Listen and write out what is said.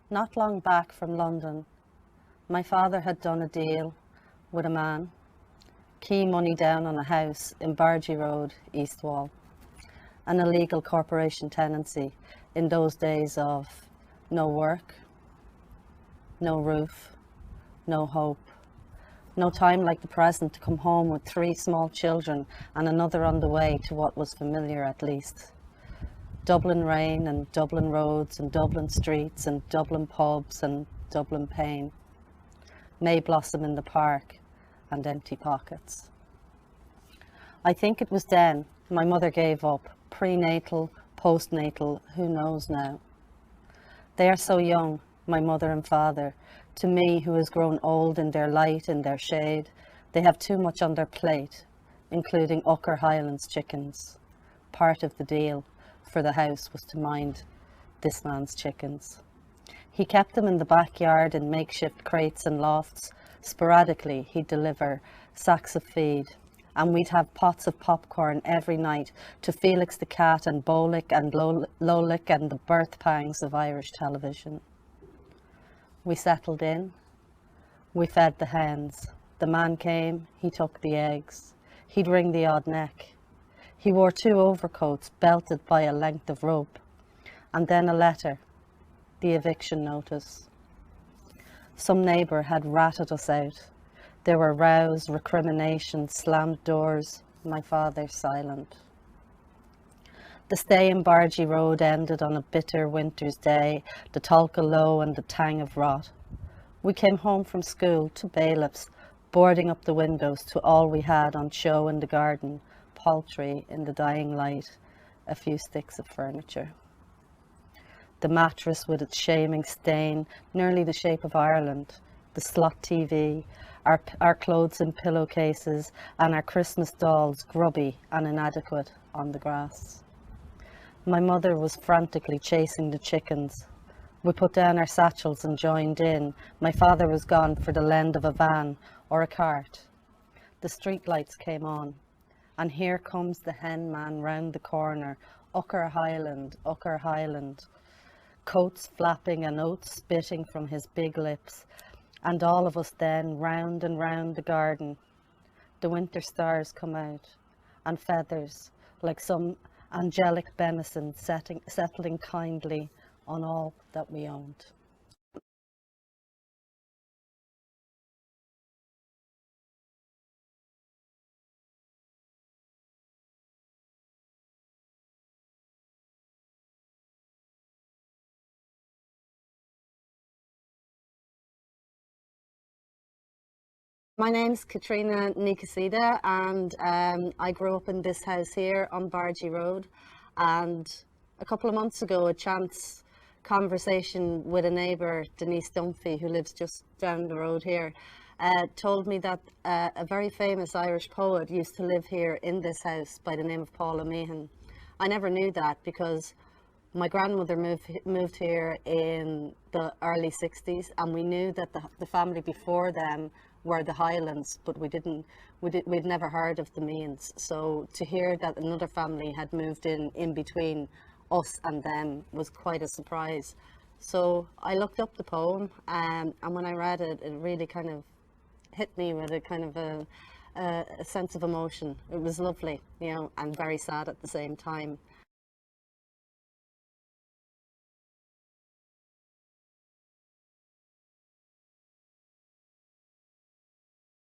Not long back from London, my father had done a deal with a man, key money down on a house in Bargy Road, East Wall, an illegal corporation tenancy in those days of no work, no roof, no hope, no time like the present to come home with 3 small children and another on the way to what was familiar at least. Dublin rain and Dublin roads and Dublin streets and Dublin pubs and Dublin pain. May blossom in the park and empty pockets. I think it was then my mother gave up, prenatal, postnatal, who knows now. They are so young, my mother and father, to me who has grown old in their light and their shade. They have too much on their plate, including Ucker Highlands chickens. Part of the deal for the house was to mind this man's chickens. He kept them in the backyard in makeshift crates and lofts. Sporadically he'd deliver sacks of feed, and we'd have pots of popcorn every night to Felix the cat and Bolick and Lolick and the birth pangs of Irish television. We settled in. We fed the hens. The man came, he took the eggs. He'd wring the odd neck. He wore 2 overcoats belted by a length of rope. And then a letter, the eviction notice. Some neighbour had ratted us out. There were rows, recriminations, slammed doors. My father silent. The stay in Bargy Road ended on a bitter winter's day, the talca low and the tang of rot. We came home from school to bailiffs, boarding up the windows to all we had on show in the garden, paltry in the dying light, a few sticks of furniture. The mattress with its shaming stain, nearly the shape of Ireland, the slot TV, our clothes in pillowcases, and our Christmas dolls grubby and inadequate on the grass. My mother was frantically chasing the chickens. We put down our satchels and joined in. My father was gone for the lend of a van or a cart. The street lights came on, and here comes the hen man round the corner, Ucker Highland, Ucker Highland, coats flapping and oats spitting from his big lips, and all of us then round and round the garden. The winter stars come out, and feathers, like some angelic benison settling kindly on all that we owned. My name's Caitríona Ní Cassaithe, and I grew up in this house here on Bargy Road. And a couple of months ago, a chance conversation with a neighbour, Denise Dunphy, who lives just down the road here, told me that a very famous Irish poet used to live here in this house by the name of Paula Meehan. I never knew that because my grandmother moved here in the early 60s, and we knew that the family before them were the Highlands, but we'd never heard of the Meehans. So to hear that another family had moved in between us and them was quite a surprise. So I looked up the poem, and when I read it, it really kind of hit me with a kind of a sense of emotion. It was lovely, you know, and very sad at the same time.